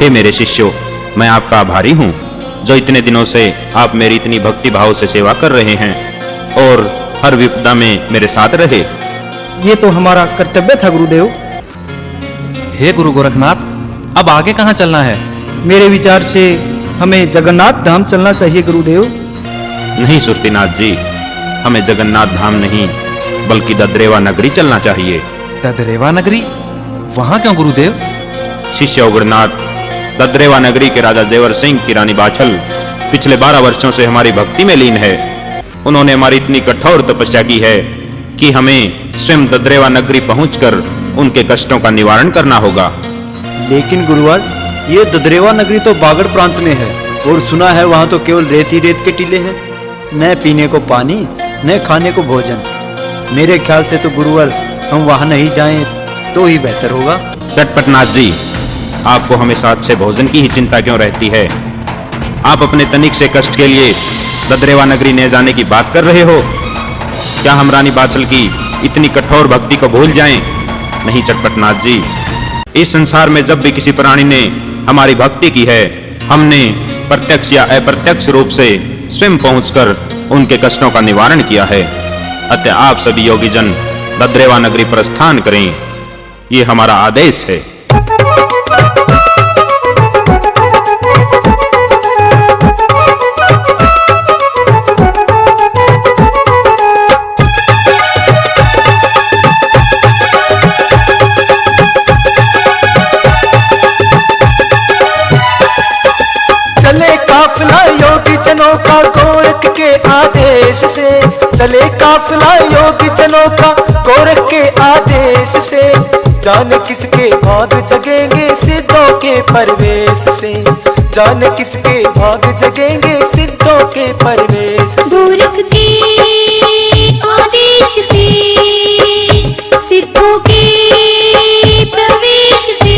हे मेरे शिष्यों, मैं आपका आभारी हूँ जो इतने दिनों से आप मेरी इतनी भक्ति भाव से सेवा कर रहे हैं और हर विपदा में मेरे साथ रहे। ये तो हमारा कर्तव्य था गुरुदेव। हे गुरु गोरखनाथ, अब आगे कहाँ चलना है? मेरे विचार से हमें जगन्नाथ धाम चलना चाहिए गुरुदेव। नहीं सुरतीनाथ जी, हमें जगन्नाथ धाम नहीं बल्कि ददरेवा नगरी चलना चाहिए। ददरेवा नगरी? वहां क्यों गुरुदेव? शिष्य उग्रनाथ, ददरेवा नगरी के राजा देवर सिंह की रानी बाछल पिछले 12 वर्षों से हमारी भक्ति में लीन है। उन्होंने हमारी इतनी कठोर तपस्या की है कि हमें स्वयं ददरेवा नगरी पहुंचकर उनके कष्टों का निवारण करना होगा। लेकिन गुरुवर, ये ददरेवा नगरी तो बागड़ प्रांत में है और सुना है वहां तो केवल रेत ही रेत के टीले हैं, न पीने को पानी न खाने को भोजन। मेरे ख्याल से तो गुरुवर हम वहां नहीं जाएं तो ही बेहतर होगा। चटपटनाथ जी, आपको हमेशा अच्छे भोजन की ही चिंता क्यों रहती है? आप अपने तनिक से कष्ट के लिए ददरेवा नगरी न जाने की बात कर रहे हो? क्या हम रानी बाछल की इतनी कठोर भक्ति को भूल जाएं? नहीं चटपटनाथ जी, इस संसार में जब भी किसी प्राणी ने हमारी भक्ति की है, हमने प्रत्यक्ष या अप्रत्यक्ष रूप से स्वयं पहुंचकर उनके कष्टों का निवारण किया है। अतः आप सभी योगी जन ददरेवा नगरी प्रस्थान करें, ये हमारा आदेश है। चले काफिला योगी जनों का गोरख के आदेश से, चले काफिला योगी जनों का गोरख के आदेश से। जाने किसके भाग जगेंगे सिद्धों के परवेश से, जाने किसके भाग जगेंगे सिद्धों के परवेश से। गोरख के आदेश से, सिद्धों के प्रवेश से।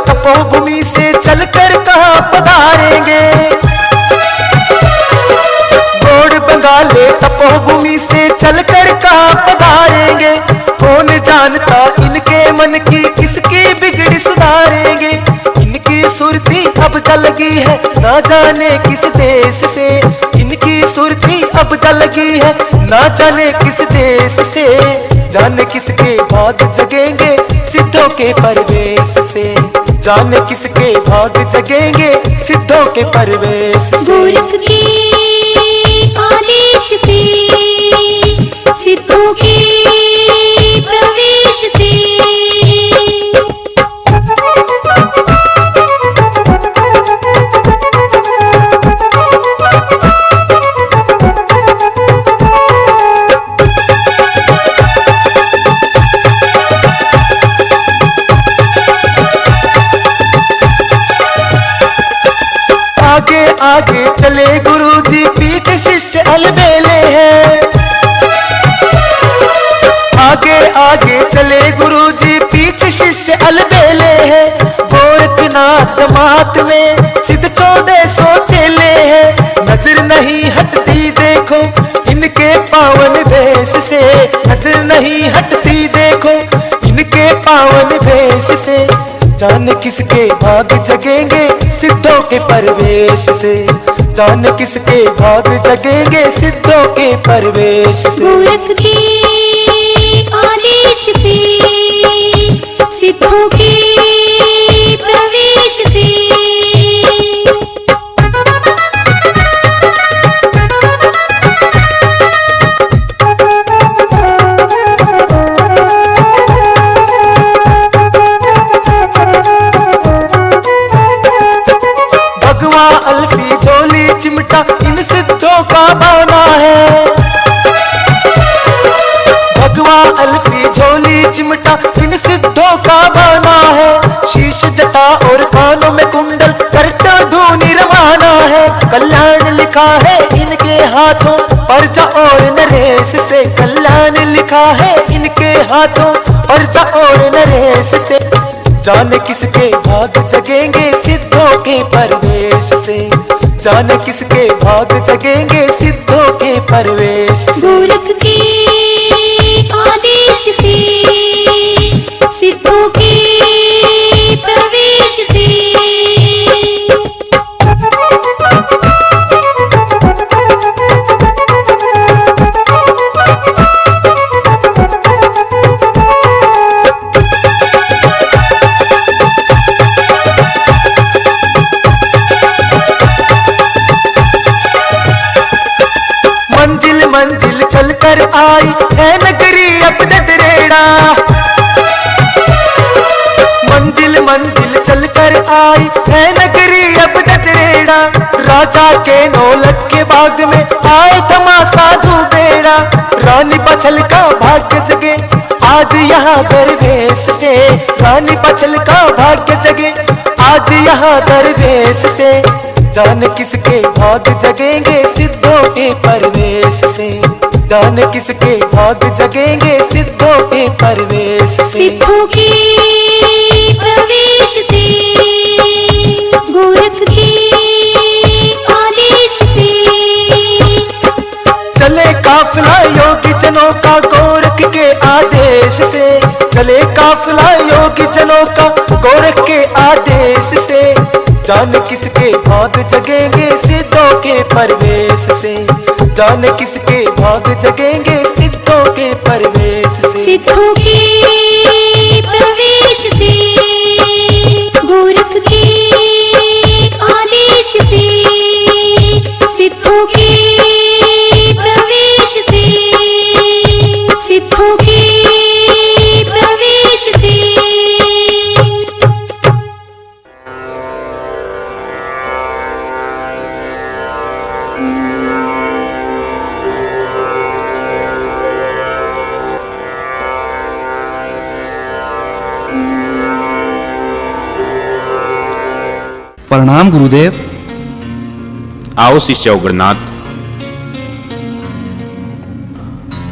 तपोभूमि से चलकर कहाँ पधारेंगे, गोड़ बंगाले तपोभूमि से चलकर कहाँ पधारेंगे। कौन जानता इनके मन की किसकी बिगड़ी सुधारेंगे। इनकी सुरती अब जलगी है ना जाने किस देश से, इनकी सुरती अब जलगी है ना जाने किस देश से। जाने किसके भाग जगेंगे सिद्धों के परवेश से, जाने किसके भाग जगेंगे सिद्धों के परवेश से। गोरख के आदेश से, सिद्धों के प्रवेश से। आगे चले गुरुजी पीछे शिष्य अलबेले हैं, आगे आगे चले गुरुजी पीछे शिष्य अलबेले हैं। गोरखनाथ जमात में सिद्ध 1400 चेले हैं। नजर नहीं हटती देखो इनके पावन वेश से, नजर नहीं हटती देखो इनके पावन वेश से। जाने किसके भाग जगेंगे सिद्धों के परवेश से, जाने किसके भाग जगेंगे सिद्धों के परवेश से। गोरख के आदेश से, सिद्धों के प्रवेश से। अल्फी झोली चिमटा इन सिद्धों का बाना है, भगवान अल्फी झोली चिमटा इन सिद्धों का बाना है। शीश जटा और कानों में कुंडल करते धूनी रवाना है। कल्याण लिखा है इनके हाथों परजा और नरेश से, कल्याण लिखा है इनके हाथों परजा और नरेश से। जाने किसके भाग जगेंगे सिद्धों के परवेश से, जाने किसके भाग जगेंगे सिद्धों के परवेश से। गोरख के आदेश से, सिद्धों के प्रवेश से। मंजिल मंजिल चलकर आई है नगरी अब ददरेड़ा, मंजिल मंजिल चलकर आई है नगरी अब ददरेड़ा। राजा के नौलख के बाग में आए थमा साधु बेड़ा, रानी बछल का भाग्य जगे आज यहाँ दरवेश से, रानी बछल का भाग्य जगे आज यहाँ दरवेश से। जाने किसके भाग जगेंगे सिद्धों के परवेश से, जाने किसके भाग जगेंगे सिद्धों के परवेश से। सिद्धों के प्रवेश से, गोरख के आदेश से। चले काफिला योगी जनों का गोरख के आदेश से, चले काफिला योगी जनों का गोरख के आदेश से। जाने किसके भाग जगेंगे सिद्धों के परवेश से, जाने किसके भाग जगेंगे सिद्धों के परवेश से। सिद्धों के प्रवेश से, गोरख के आदेश से। सिद्धों के प्रवेश से, सिद्धों के प्रवेश से। प्रणाम गुरुदेव। आओ शिष्य उग्रनाथ,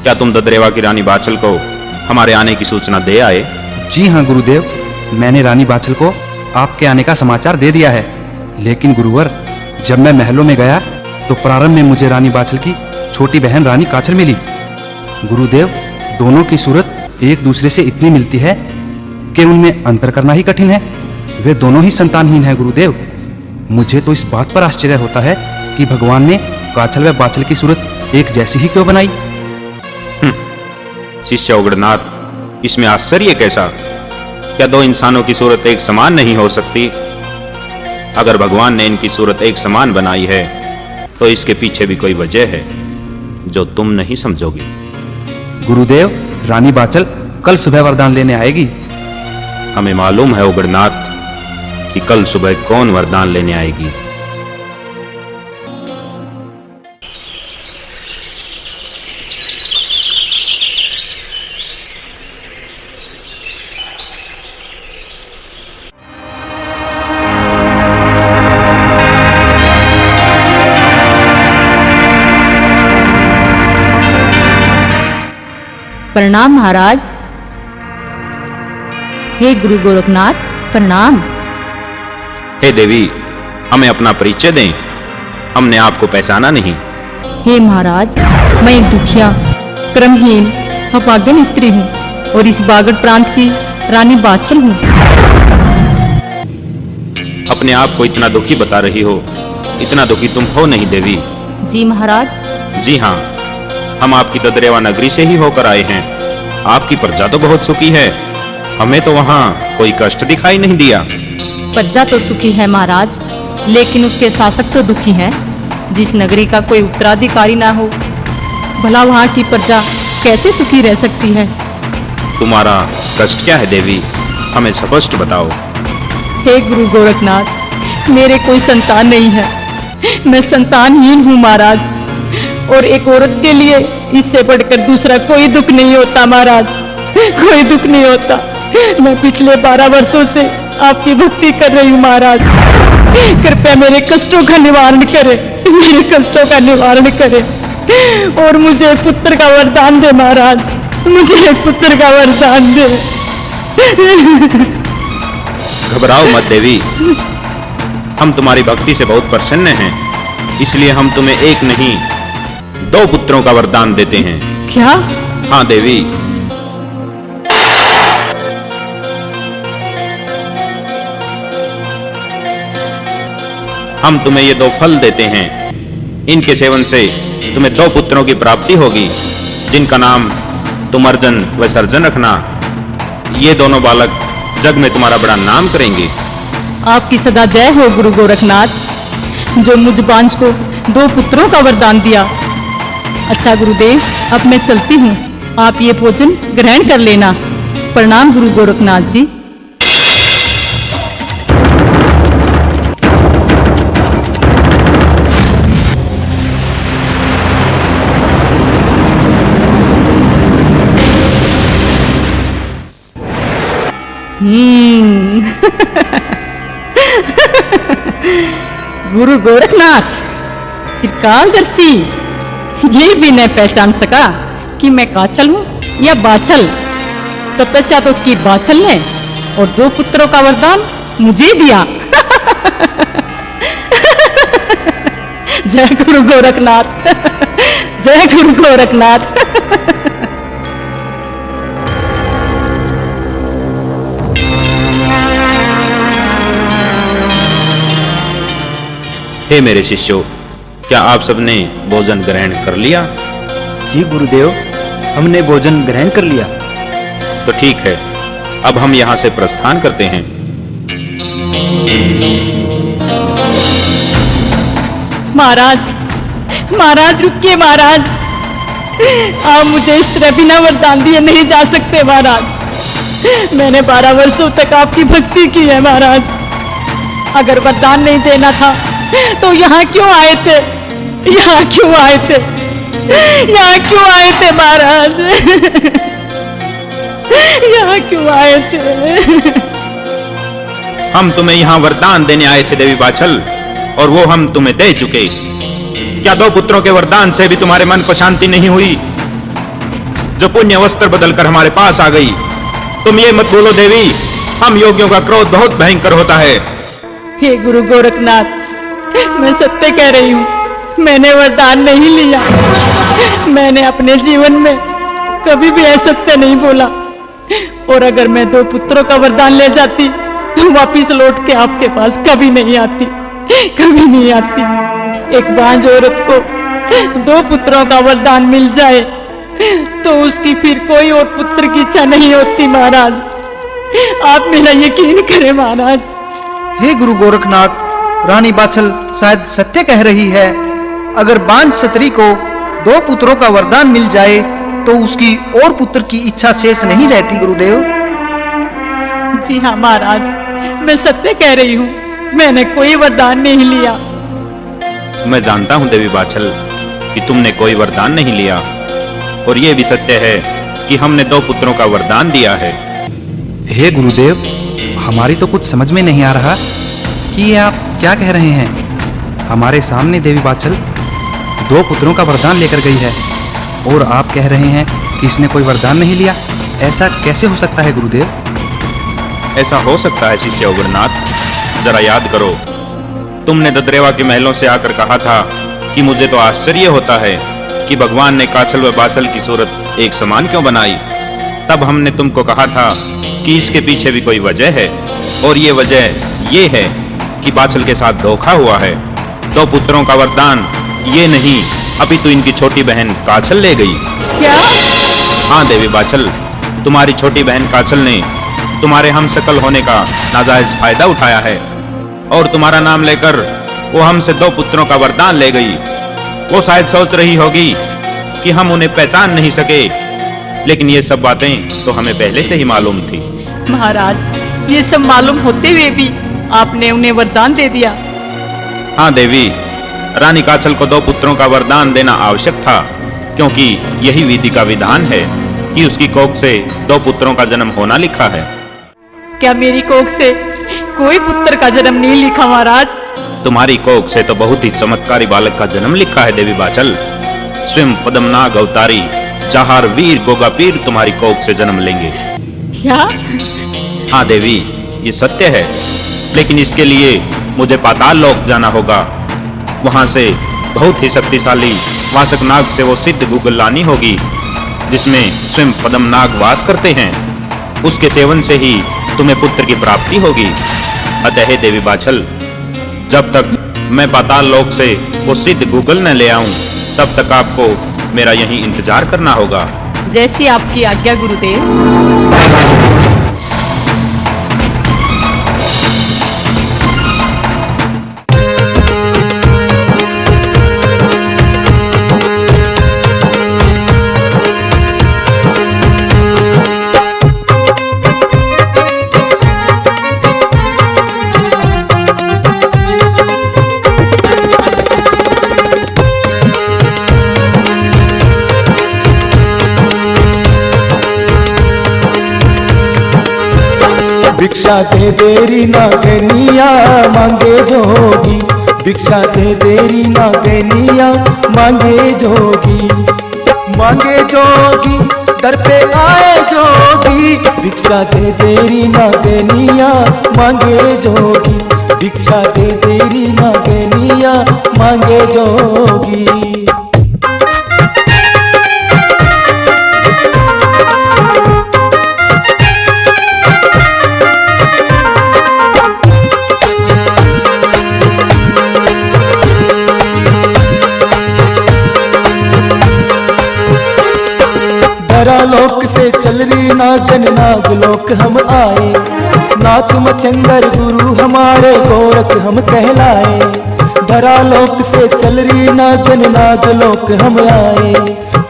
क्या तुम ददरेवा की रानी बाछल को हमारे आने की सूचना दे आए? जी हाँ गुरुदेव, मैंने रानी बाछल को आपके आने का समाचार दे दिया है। लेकिन गुरुवर, जब मैं महलों में गया तो प्रारंभ में मुझे रानी बाछल की छोटी बहन रानी काछल मिली। गुरुदेव, दोनों की सूरत एक दूसरे से इतनी मिलती है कि उनमें अंतर करना ही कठिन है। वे दोनों ही संतानहीन हैं गुरुदेव। मुझे तो इस बात पर आश्चर्य होता है कि भगवान ने काछल व बाछल की सूरत एक जैसी ही क्यों बनाई। शिष्य उग्रनाथ, इसमें आश्चर्य कैसा? क्या दो इंसानों की सूरत एक समान नहीं हो सकती? अगर भगवान ने इनकी सूरत एक समान बनाई है तो इसके पीछे भी कोई वजह है जो तुम नहीं समझोगे। गुरुदेव, रानी बाछल कल सुबह वरदान लेने आएगी। हमें मालूम है उग्रनाथ कि कल सुबह कौन वरदान लेने आएगी। प्रणाम महाराज। हे गुरु गोरखनाथ, प्रणाम। हे देवी, हमें अपना परिचय दें, हमने आपको पहचाना नहीं। हे महाराज, मैं एक दुखिया, क्रमहीन, अपागन स्त्री हूँ और इस बागड़ प्रांत की रानी बाछल हूँ। अपने आप को इतना दुखी बता रही हो, इतना दुखी तुम हो नहीं देवी। जी महाराज। जी हाँ, हम आपकी ददरेवा नगरी से ही होकर आए हैं। आपकी प्रजा तो बहुत सुखी है, हमें तो वहाँ कोई कष्ट दिखाई नहीं दिया। प्रजा तो सुखी है महाराज, लेकिन उसके शासक तो दुखी हैं। जिस नगरी का कोई उत्तराधिकारी ना हो, भला वहाँ की प्रजा कैसे सुखी रह सकती है? तुम्हारा कष्ट क्या है देवी, हमें स्पष्ट बताओ। हे गुरु गोरखनाथ, मेरे कोई संतान नहीं है, मैं संतानहीन हूँ महाराज। और एक औरत के लिए इससे बढ़कर दूसरा कोई दुख नहीं होता महाराज, कोई दुख नहीं होता। मैं पिछले 12 वर्षों से आपकी भक्ति कर रही हूँ महाराज। कृपया मेरे कष्टों का निवारण करें, मेरे कष्टों का निवारण करें और मुझे एक पुत्र का वरदान दे महाराज, मुझे एक पुत्र का वरदान दे। घबराओ मत देवी, हम तुम्हारी भक्ति से बहुत प्रसन्न हैं, इसलिए हम तुम्हें एक नहीं 2 पुत्रों का वरदान देते हैं। क्या? हाँ देवी, हम तुम्हें ये 2 फल देते हैं। इनके सेवन से तुम्हें 2 पुत्रों की प्राप्ति होगी, जिनका नाम तुम अर्जन व सर्जन रखना। ये दोनों बालक जग में तुम्हारा बड़ा नाम करेंगे। आपकी सदा जय हो गुरु गोरखनाथ, जो मुझ बांझ को 2 पुत्रों का वरदान दिया। अच्छा गुरुदेव, अब मैं चलती हूँ, आप ये भोजन ग्रहण कर लेना। प्रणाम गुरु गोरखनाथ जी। गुरु गोरखनाथ त्रिकालदर्शी, ये भी नहीं पहचान सका कि मैं काचल हूँ या बाचल। तपस्या तो की बाचल ने और 2 पुत्रों का वरदान मुझे दिया। जय गुरु गोरखनाथ, जय गुरु गोरखनाथ। हे मेरे शिष्यों, क्या आप सबने भोजन ग्रहण कर लिया? जी गुरुदेव, हमने भोजन ग्रहण कर लिया। तो ठीक है, अब हम यहां से प्रस्थान करते हैं। महाराज, महाराज रुकिए महाराज, आप मुझे इस तरह बिना वरदान दिए नहीं जा सकते महाराज। मैंने 12 वर्षों तक आपकी भक्ति की है महाराज। अगर वरदान नहीं देना था तो यहाँ क्यों आए थे? यहाँ क्यों आए थे? यहाँ क्यों आए थे महाराज? यहाँ क्यों आए थे? हम तुम्हें यहाँ वरदान देने आए थे देवी बाछल, और वो हम तुम्हें दे चुके। क्या 2 पुत्रों के वरदान से भी तुम्हारे मन को शांति नहीं हुई, जो पुण्य वस्त्र बदलकर हमारे पास आ गई? तुम ये मत बोलो देवी, हम योगियों का क्रोध बहुत भयंकर होता है। हे गुरु गोरखनाथ, मैं सत्य कह रही हूँ, मैंने वरदान नहीं लिया। मैंने अपने जीवन में कभी भी असत्य नहीं बोला, और अगर मैं 2 पुत्रों का वरदान ले जाती तो वापिस लौट के आपके पास कभी नहीं आती, कभी नहीं आती। एक बांझ औरत को 2 पुत्रों का वरदान मिल जाए तो उसकी फिर कोई और पुत्र की इच्छा नहीं होती महाराज। आप मेरा यकीन करें महाराज। हे गुरु गोरखनाथ, रानी बाछल शायद सत्य कह रही है। अगर बांझ स्त्री को 2 पुत्रों का वरदान मिल जाए तो उसकी और पुत्र की इच्छा शेष नहीं रहती गुरुदेव। जी हाँ महाराज, मैं सत्य कह रही हूँ, मैंने कोई वरदान नहीं लिया। मैं जानता हूँ देवी बाछल कि तुमने कोई वरदान नहीं लिया, और ये भी सत्य है कि हमने 2 पुत्रों का वरदान दिया है। हे गुरुदेव, हमारी तो कुछ समझ में नहीं आ रहा कि ये आप क्या कह रहे हैं। हमारे सामने देवी बाछल 2 पुत्रों का वरदान लेकर गई है, और आप कह रहे हैं कि इसने कोई वरदान नहीं लिया। ऐसा कैसे हो सकता है गुरुदेव? ऐसा हो सकता है शिष्य उग्रनाथ। जरा याद करो, तुमने ददरेवा के महलों से आकर कहा था कि मुझे तो आश्चर्य होता है कि भगवान ने काछल व बाछल की सूरत एक समान क्यों बनाई। तब हमने तुमको कहा था कि इसके पीछे भी कोई वजह है, और ये वजह ये है कि बाछल के साथ धोखा हुआ है। 2 पुत्रों का वरदान ये नहीं, अभी तो इनकी छोटी बहन काछल ले गई। क्या? हाँ देवी बाछल, तुम्हारी छोटी बहन काछल ने तुम्हारे हम शकल होने का नाजायज फायदा उठाया है, और तुम्हारा नाम लेकर वो हमसे 2 पुत्रों का वरदान ले गई। वो शायद सोच रही होगी कि हम उन्हें पहचान नहीं सके, लेकिन ये सब बातें तो हमें पहले से ही मालूम थी। महाराज, ये सब मालूम होते हुए भी आपने उन्हें वरदान दे दिया। हाँ देवी, रानी काछल को 2 पुत्रों का वरदान देना आवश्यक था, क्योंकि यही विधि का विधान है कि उसकी कोख से 2 पुत्रों का जन्म होना लिखा है। क्या मेरी कोख से कोई पुत्र का जन्म नहीं लिखा महाराज? तुम्हारी कोख से तो बहुत ही चमत्कारी बालक का जन्म लिखा है देवी बाछल। स्वयं पद्मनाग अवतारी चाहार वीर गोगापीर तुम्हारी कोख से जन्म लेंगे। क्या? हाँ देवी, ये सत्य है, लेकिन इसके लिए मुझे पाताल लोक जाना होगा। वहां से बहुत ही शक्तिशाली वासक नाग से वो सिद्ध गूगल लानी होगी, जिसमें स्वयं पद्मनाग वास करते हैं। उसके सेवन से ही तुम्हें पुत्र की प्राप्ति होगी। अतः हे देवी बाछल, जब तक मैं पाताल लोक से वो सिद्ध गूगल न ले आऊं, तब तक आपको मेरा यहीं इंतजार करना होगा। जैसी आपकी आज्ञा गुरुदेव। भिक्षा दे देरी नागनिया मांगे जोगी, भिक्षा दे देरी नागनिया मांगे जोगी, मांगे जोगी दर पे आए जोगी। भिक्षा दे देरी नागनिया मांगे जोगी, भिक्षा दे देरी नागनिया मांगे जोगी। लोक से चल रही नागन नाग लोक हम आए, नाथ मचंदर गुरु हमारे गोरख हम कहलाए। धरा लोक से चल रही नागन नाग लोक हम आए,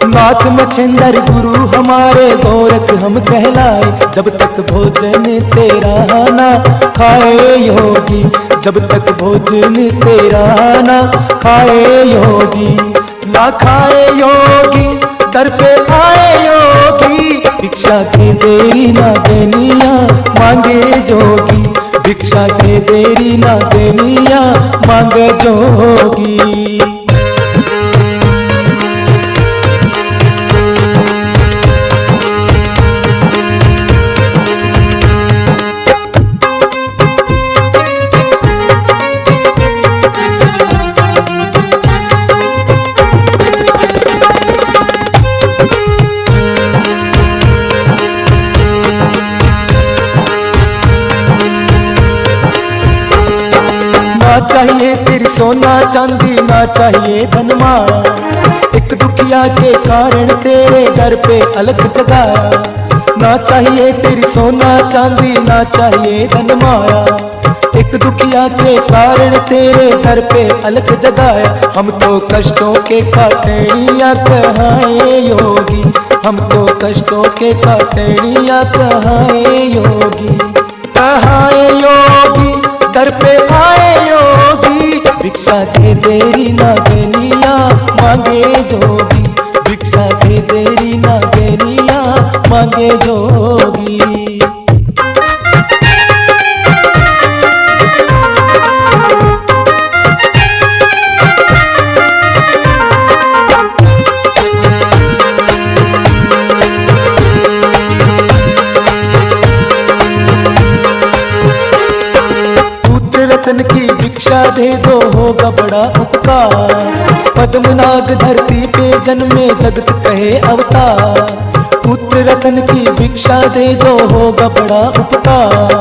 नाथ मचंदर गुरु हमारे गोरख हम कहलाए। जब तक भोजन तेरा ना खाए योगी, जब तक भोजन तेरा ना खाए योगी, ना खाए योगी दर पे आए योगी। भिक्षा के देरी ना देनिया मांगे जोगी, भिक्षा के देरी ना देनिया मांगे जोगी। ना चाहिए तेरी सोना चांदी, ना चाहिए धन माया, एक दुखिया के कारण तेरे दर पे अलग जगाया। ना चाहिए तेरी सोना चांदी, ना चाहिए धन माया, एक दुखिया के कारण तेरे दर पे अलग जगाया। हम तो कष्टों के काटनिया कहाए योगी, हम तो कष्टों के काटनिया कहाए योगी, कहाए योगी दर पे आए योगी। भिक्षा के देरी ना देनिया मांगे जोगी, भिक्षा के देरी ना देनिया मांगे जोगी। रतन की भिक्षा दे दो होगा बड़ा उपकार, पद्मनाग धरती पे जन्मे जगत कहे अवतार। पुत्र रतन की भिक्षा दे दो होगा बड़ा उपकार,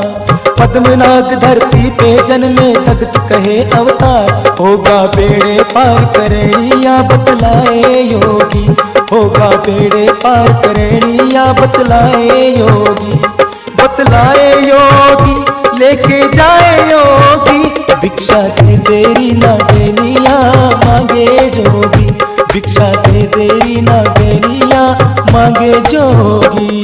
पद्मनाग धरती पे जन्मे जगत कहे अवतार। होगा बेड़े पार करेणिया बतलाए योगी, होगा बेड़े पार करेणिया बतलाए योगी, बतलाए योगी लेके जाए योगी। भिक्षा के देरी ना देनिया मांगे जोगी, भिक्षा के देरी ना देनिया मांगे जोगी।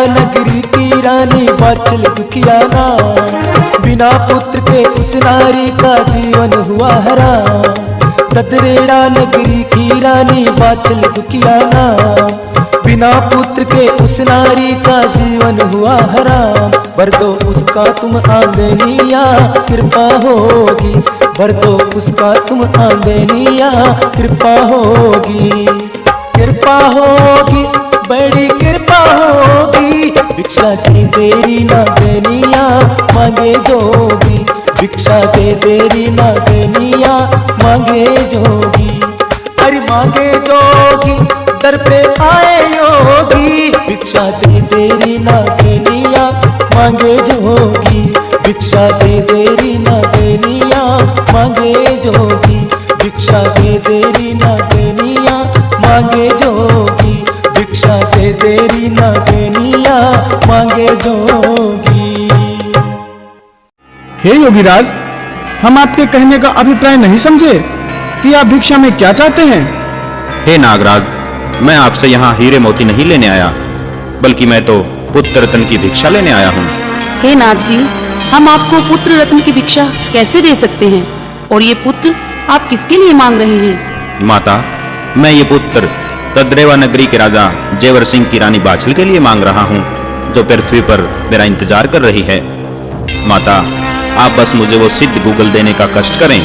नगरी की रानी बाचल दुखिया ना, बिन बिना पुत्र के उस नारी का जीवन हुआ हराम। ददरेड़ा नगरी की रानी बाचल दुखिया नाम। बिना पुत्र के उस नारी का जीवन हुआ हराम। भर दो उसका तुम आंगनिया कृपा होगी। भर दो उसका तुम आंगनिया कृपा होगी। कृपा होगी बड़ी कृपा होगी। भिक्षा की देरी ना देनिया मांगे जोगी। भिक्षा के देरी ना देनिया मांगे जोगी। अरे मांगे जोगी दर पे आए योगी। भिक्षा दे देरी ना देनिया मांगे जोगी। भिक्षा दे देरी ना देनिया मांगे जोगी। भिक्षा दे देरी ना देनिया मांगे जोगी। भिक्षा दे देरी ना देनिया मांगे जोगी। हे योगीराज, हम आपके कहने का अभिप्राय नहीं समझे कि आप भिक्षा में क्या चाहते हैं। हे नागराज, मैं आपसे यहाँ हीरे मोती नहीं लेने आया, बल्कि मैं तो पुत्र रत्न की भिक्षा लेने आया हूँ। हे नाथ जी, हम आपको पुत्र रत्न की भिक्षा कैसे दे सकते हैं, और ये पुत्र आप किसके लिए मांग रहे हैं। माता, मैं ये पुत्र ददरेवा नगरी के राजा जेवर सिंह की रानी बाछल के लिए मांग रहा हूँ, जो पृथ्वी पर मेरा इंतजार कर रही है। माता, आप बस मुझे वो सिद्ध गूगल देने का कष्ट करें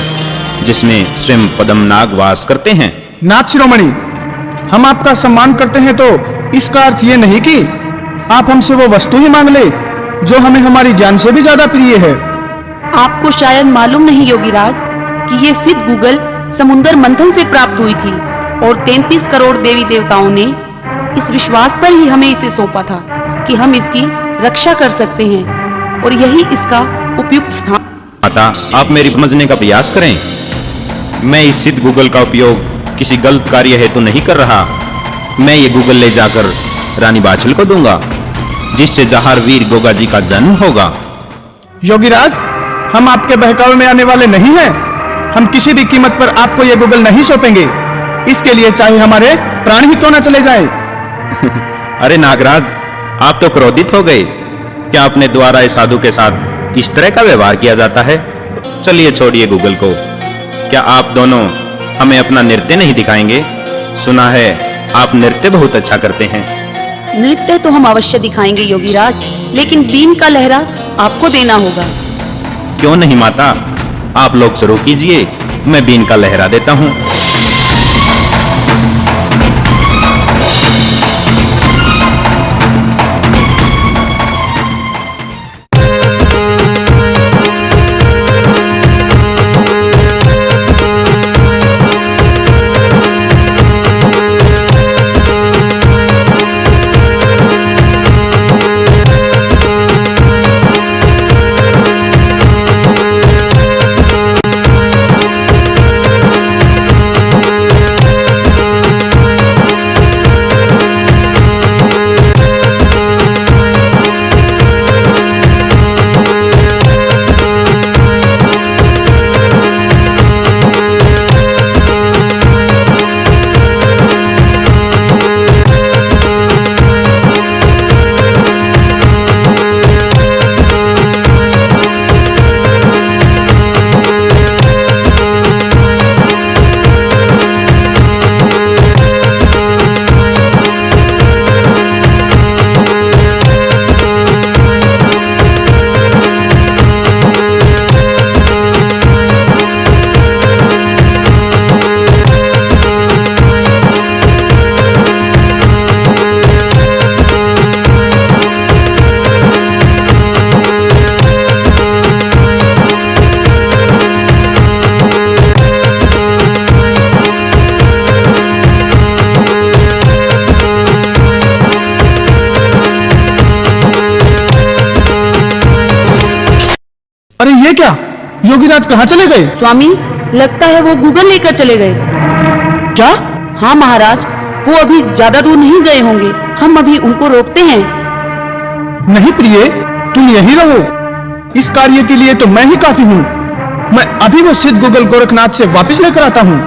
जिसमें स्वयं पद्मनाग वास करते हैं। नाथ शिरोमणि, हम आपका सम्मान करते हैं तो इसका अर्थ ये नहीं कि आप हमसे वो वस्तु ही मांग ले जो हमें हमारी जान से भी ज्यादा प्रिय है। आपको शायद मालूम नहीं योगीराज कि ये सिद्ध गूगल समुद्र मंथन से प्राप्त हुई थी, और 33 करोड़ देवी देवताओं ने इस विश्वास पर ही हमें इसे सौंपा था कि हम इसकी रक्षा कर सकते हैं, और यही इसका उपयुक्त स्थान। माता, आप मेरी समझने का प्रयास करें। मैं इस सिद्ध गूगल का उपयोग किसी गलत कार्य हेतु नहीं कर रहा। मैं ये गूगल ले जाकर रानी बाछल को दूंगा, जिससे जहार वीर गोगा जी का जन्म होगा। योगीराज, हम आपके बहकावे में आने वाले नहीं हैं। हम किसी भी कीमत पर आपको ये गूगल नहीं सौंपेंगे। इसके लिए चाहे हमारे प्राण ही क्यों न चले जाएं। अरे नागराज, आप तो क्रोधित हो गए। क्या अपने द्वारा इस साधु के साथ इस तरह का व्यवहार किया जाता है। चलिए छोड़िए गूगल को। क्या आप दोनों हमें अपना नृत्य नहीं दिखाएंगे। सुना है आप नृत्य बहुत अच्छा करते हैं। नृत्य तो हम अवश्य दिखाएंगे योगीराज, लेकिन बीन का लहरा आपको देना होगा। क्यों नहीं माता, आप लोग शुरू कीजिए, मैं बीन का लहरा देता हूँ। अरे ये क्या, योगीराज कहाँ चले गए। स्वामी, लगता है वो गूगल लेकर चले गए। क्या। हाँ महाराज, वो अभी ज्यादा दूर नहीं गए होंगे। हम अभी उनको रोकते हैं। नहीं प्रिय, तुम यहीं रहो। इस कार्य के लिए तो मैं ही काफी हूँ। मैं अभी वो सिद्ध गूगल गोरखनाथ से वापस लेकर आता हूँ।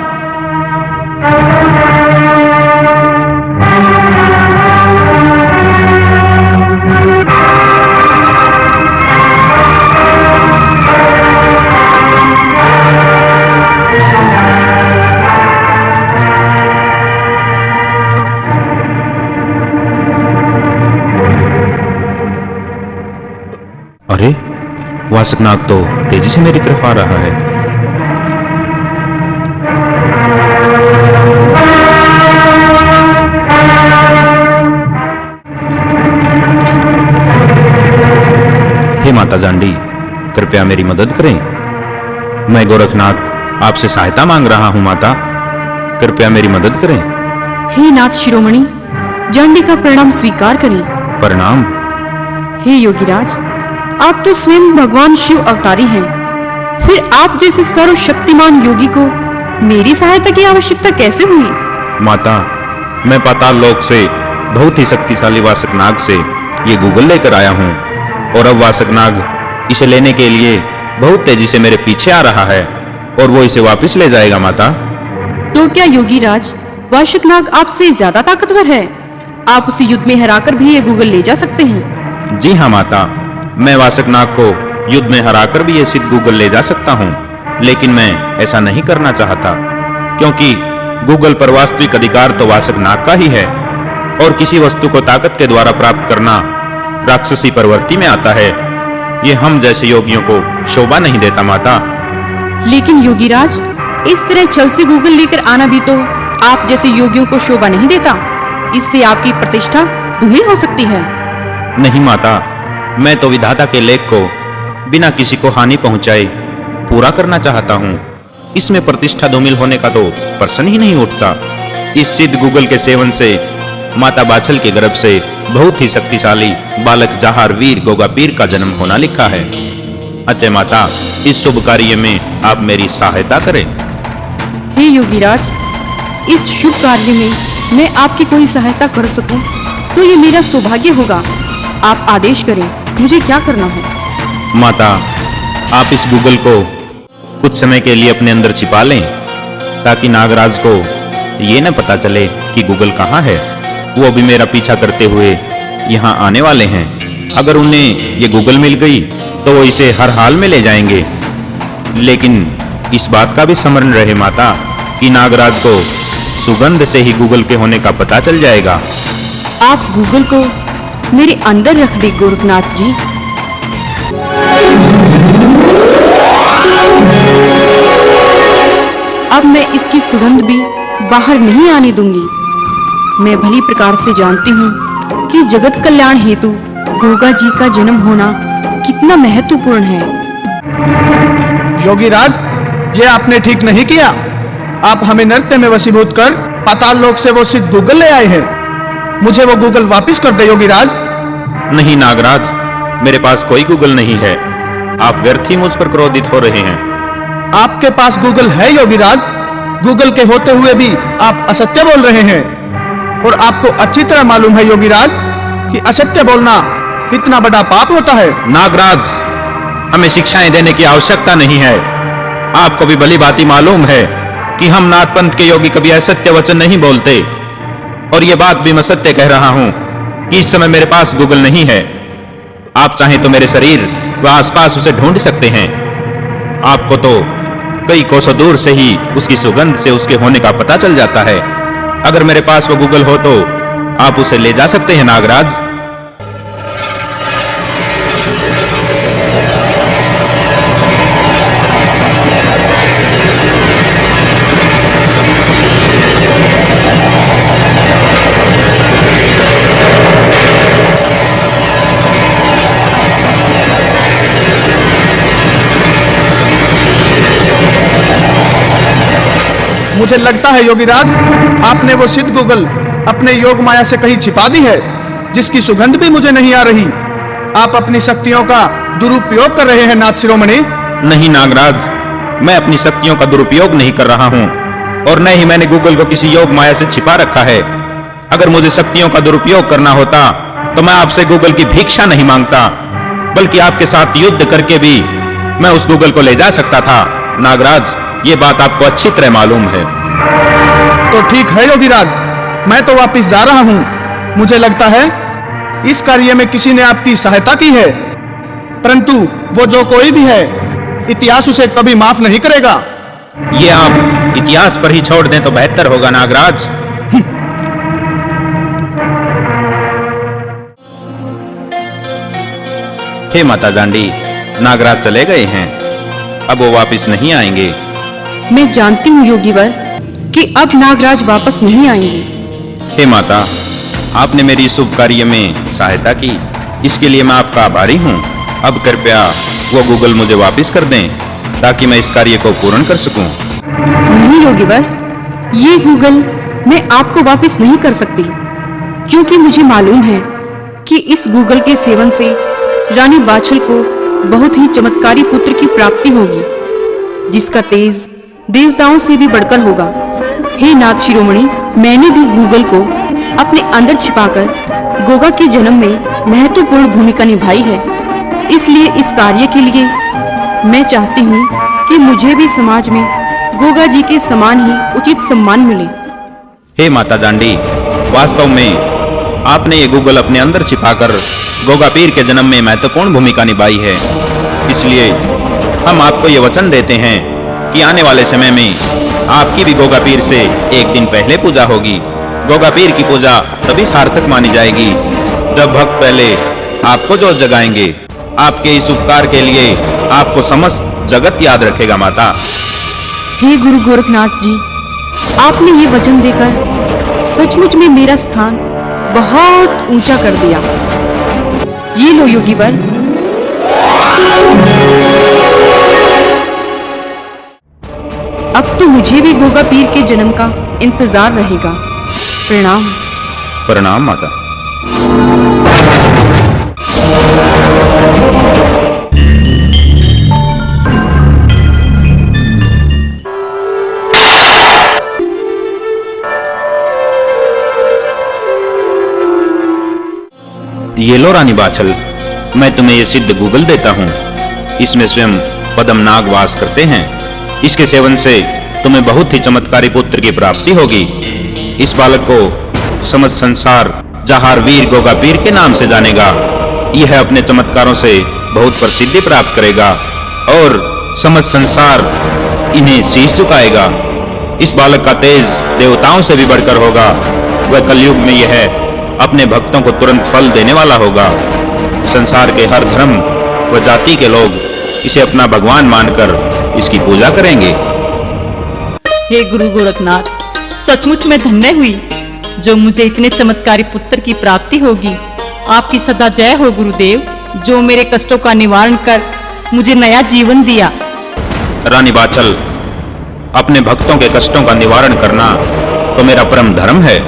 अरे वासकनाग तो तेजी से मेरी तरफ आ रहा है। हे माता जांडी, कृपया मेरी मदद करें। मैं गोरखनाथ आपसे सहायता मांग रहा हूं माता, कृपया मेरी मदद करें। हे नाथ शिरोमणि, जांडी का प्रणाम स्वीकार करें। प्रणाम। हे योगीराज, आप तो स्वयं भगवान शिव अवतारी हैं, फिर आप जैसे सर्वशक्तिमान योगी को मेरी सहायता की आवश्यकता कैसे हुई? माता, मैं पाताल लोक से बहुत ही शक्तिशाली वासकनाग से ये गूगल लेकर आया हूँ और अब वासकनाग इसे लेने के लिए बहुत तेजी से मेरे पीछे आ रहा है और वो इसे वापस ले जाएगा माता। तो क्या योगीराज, वासकनाग आपसे ज्यादा ताकतवर है? आप उसे युद्ध में हराकर भी ये गूगल ले जा सकते हैं। जी हाँ माता, मैं वासकनाग को युद्ध में हराकर भी ये सिद्ध गूगल ले जा सकता हूँ, लेकिन मैं ऐसा नहीं करना चाहता क्योंकि गूगल पर वास्तविक अधिकार तो वासकनाग का ही है और किसी वस्तु को ताकत के द्वारा प्राप्त करना राक्षसी प्रवृत्ति में आता है। ये हम जैसे योगियों को शोभा नहीं देता माता। लेकिन योगीराज, इस तरह छल से गूगल लेकर आना भी तो आप जैसे योगियों को शोभा नहीं देता। इससे आपकी प्रतिष्ठा धूमिल हो सकती है। नहीं माता, मैं तो विधाता के लेख को बिना किसी को हानि पहुंचाए पूरा करना चाहता हूँ। इसमें प्रतिष्ठा धूमिल होने का तो प्रश्न ही नहीं उठता। इस सिद्ध गूगल के सेवन से माता बाछल के गर्भ से बहुत ही शक्तिशाली बालक जहार वीर गोगापीर का जन्म होना लिखा है। अजय माता, इस शुभ कार्य में आप मेरी सहायता करें। हे योगीराज, इस शुभ कार्य में मैं आपकी कोई सहायता कर सकूं तो ये मेरा सौभाग्य होगा। आप आदेश करें, मुझे क्या करना है? माता, आप इस गूगल को कुछ समय के लिए अपने अंदर छिपा लें ताकि नागराज को ये न पता चले कि गूगल कहाँ है। वो अभी मेरा पीछा करते हुए यहाँ आने वाले हैं। अगर उन्हें ये गूगल मिल गई तो वो इसे हर हाल में ले जाएंगे। लेकिन इस बात का भी स्मरण रहे माता कि नागराज को सुगंध से ही गूगल के होने का पता चल जाएगा। आप गूगल को मेरे अंदर रख दे गोरखनाथ जी। अब मैं इसकी सुगंध भी बाहर नहीं आने दूंगी। मैं भली प्रकार से जानती हूँ कि जगत कल्याण हेतु गोगा जी का जन्म होना कितना महत्वपूर्ण है। योगीराज, ये आपने ठीक नहीं किया। आप हमें नृत्य में वशीभूत कर पाताल लोक से वो सिद्ध गूगल ले आए हैं। मुझे वो गूगल वापस कर दे योगीराज। नहीं नागराज, मेरे पास कोई गूगल नहीं है। आप व्यर्थ ही मुझ पर क्रोधित हो रहे हैं। आपके पास गूगल है योगीराज। गूगल के होते हुए भी आप असत्य बोल रहे हैं और आपको अच्छी तरह मालूम है योगीराज कि असत्य बोलना कितना बड़ा पाप होता है। नागराज, हमें शिक्षाएं देने की आवश्यकता नहीं है। आपको भी भली भांति मालूम है कि हम नाथ पंथ के योगी कभी असत्य वचन नहीं बोलते और ये बात भी मैं सत्य कह रहा हूं कि इस समय मेरे पास गूगल नहीं है। आप चाहें तो मेरे शरीर व आसपास उसे ढूंढ सकते हैं। आपको तो कई कोसों दूर से ही उसकी सुगंध से उसके होने का पता चल जाता है। अगर मेरे पास वो गूगल हो तो आप उसे ले जा सकते हैं नागराज। मुझे लगता है योगीराज, आपने वो सिद्ध गूगल अपने योग माया से कहीं छिपा दी है, जिसकी सुगंध भी मुझे नहीं आ रही। आप अपनी शक्तियों का दुरुपयोग कर रहे हैं नाथ शिरोमणि। नहीं नागराज, मैं अपनी शक्तियों का दुरुपयोग नहीं कर रहा हूं और न ही मैंने गूगल को किसी योग माया से छिपा रखा है। अगर मुझे शक्तियों का दुरुपयोग करना होता तो मैं आपसे गूगल की भिक्षा नहीं मांगता, बल्कि आपके साथ युद्ध करके भी मैं उस गूगल को ले जा सकता था। नागराज, ये बात आपको अच्छी तरह मालूम है। तो ठीक है योगीराज, मैं तो वापिस जा रहा हूँ। मुझे लगता है इस कार्य में किसी ने आपकी सहायता की है, परंतु वो जो कोई भी है, इतिहास उसे कभी माफ नहीं करेगा। ये आप इतिहास पर ही छोड़ दें तो बेहतर होगा नागराज। हे माता दांडी, नागराज चले गए हैं, अब वो वापस नहीं आएंगे। मैं जानती हूँ योगीवर कि अब नागराज वापस नहीं आएंगे। हे माता, आपने मेरी इस शुभ कार्य में सहायता की, इसके लिए मैं आपका आभारी हूँ। अब कृपया वो गूगल मुझे वापस कर दें ताकि मैं इस कार्य को पूर्ण कर सकूं। नहीं योगीवर, ये गूगल मैं आपको वापस नहीं कर सकती, क्योंकि मुझे मालूम है कि इस गूगल के सेवन से रानी बाछल को बहुत ही चमत्कारी पुत्र की प्राप्ति होगी, जिसका तेज देवताओं से भी बढ़कर होगा। हे नाथ शिरोमणि, मैंने भी गूगल को अपने अंदर छिपाकर गोगा के जन्म में महत्वपूर्ण भूमिका निभाई है, इसलिए इस कार्य के लिए मैं चाहती हूँ कि मुझे भी समाज में गोगा जी के समान ही उचित सम्मान मिले। हे माता दांडी, वास्तव में आपने ये गूगल अपने अंदर छिपाकर गोगा पीर के जन्म में महत्वपूर्ण भूमिका निभाई है, इसलिए हम आपको ये वचन देते हैं कि आने वाले समय में आपकी भी गोगा पीर से एक दिन पहले पूजा होगी। गोगा पीर की पूजा तभी सार्थक मानी जाएगी जब भक्त पहले आपको जोत जगाएंगे। आपके इस उपकार के लिए आपको समस्त जगत याद रखेगा माता। हे गुरु गोरखनाथ जी, आपने ये वचन देकर सचमुच में मेरा स्थान बहुत ऊंचा कर दिया। ये लो योगीवर। अब तो मुझे भी गोगा पीर के जन्म का इंतजार रहेगा। प्रणाम। प्रणाम माता। ये लो रानी बाछल, मैं तुम्हें ये सिद्ध गूगल देता हूँ। इसमें स्वयं पद्मनाग वास करते हैं। इसके सेवन से तुम्हें बहुत ही चमत्कारी पुत्र की प्राप्ति होगी। इस बालक को समस्त संसार जहार वीर गोगा पीर के नाम से जानेगा। यह अपने चमत्कारों से बहुत प्रसिद्धि प्राप्त करेगा और समस्त संसार इन्हें शीश झुकाएगा। इस बालक का तेज देवताओं से भी बढ़कर होगा। वह कलयुग में यह अपने भक्तों को तुरंत फल देने वाला होगा। संसार के हर धर्म व जाति के लोग इसे अपना भगवान मानकर इसकी पूजा करेंगे। हे गुरु गोरखनाथ, सचमुच में धन्य हुई जो मुझे इतने चमत्कारी पुत्र की प्राप्ति होगी। आपकी सदा जय हो गुरुदेव, जो मेरे कष्टों का निवारण कर मुझे नया जीवन दिया। रानी बाछल, अपने भक्तों के कष्टों का निवारण करना तो मेरा परम धर्म है।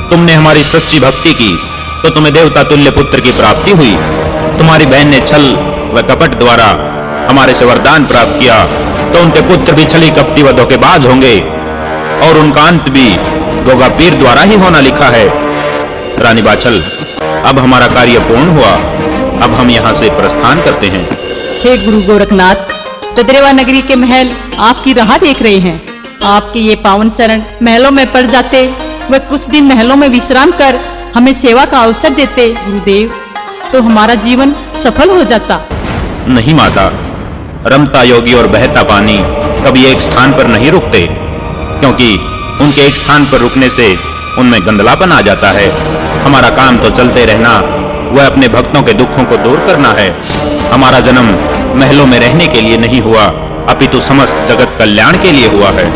तुमने हमारी सच्ची भक्ति की तो तुम्हें देवता तुल्य पुत्र की प्राप्ति हुई। तुम्हारी बहन ने छल व कपट द्वारा हमारे से वरदान प्राप्त किया तो उनके पुत्र भी छली कपटी व धोखेबाज होंगे और उनका अंत भी गोगा पीर द्वारा ही होना लिखा है। रानी बाछल, अब हमारा कार्य पूर्ण हुआ। अब हम यहाँ से प्रस्थान करते हैं। हे गुरु गोरखनाथ, ददरेवा नगरी के महल आपकी राह देख रहे हैं। आपके ये पावन चरण महलों में पड़ जाते, वह कुछ दिन महलों में विश्राम कर हमें सेवा का अवसर देते गुरुदेव, तो हमारा जीवन सफल हो जाता। नहीं माता, रमता योगी और बहता पानी कभी एक स्थान पर नहीं रुकते, क्योंकि उनके एक स्थान पर रुकने से उनमें गंदलापन आ जाता है। हमारा काम तो चलते रहना, वह अपने भक्तों के दुखों को दूर करना है। हमारा जन्म महलों में रहने के लिए नहीं हुआ, अपितु समस्त जगत कल्याण के लिए हुआ है।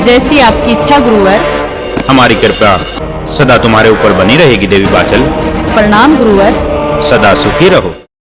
जैसी आपकी इच्छा गुरुवर। हमारी कृपा सदा तुम्हारे ऊपर बनी रहेगी देवी बाछल। प्रणाम गुरुवर। सदा सुखी रहो।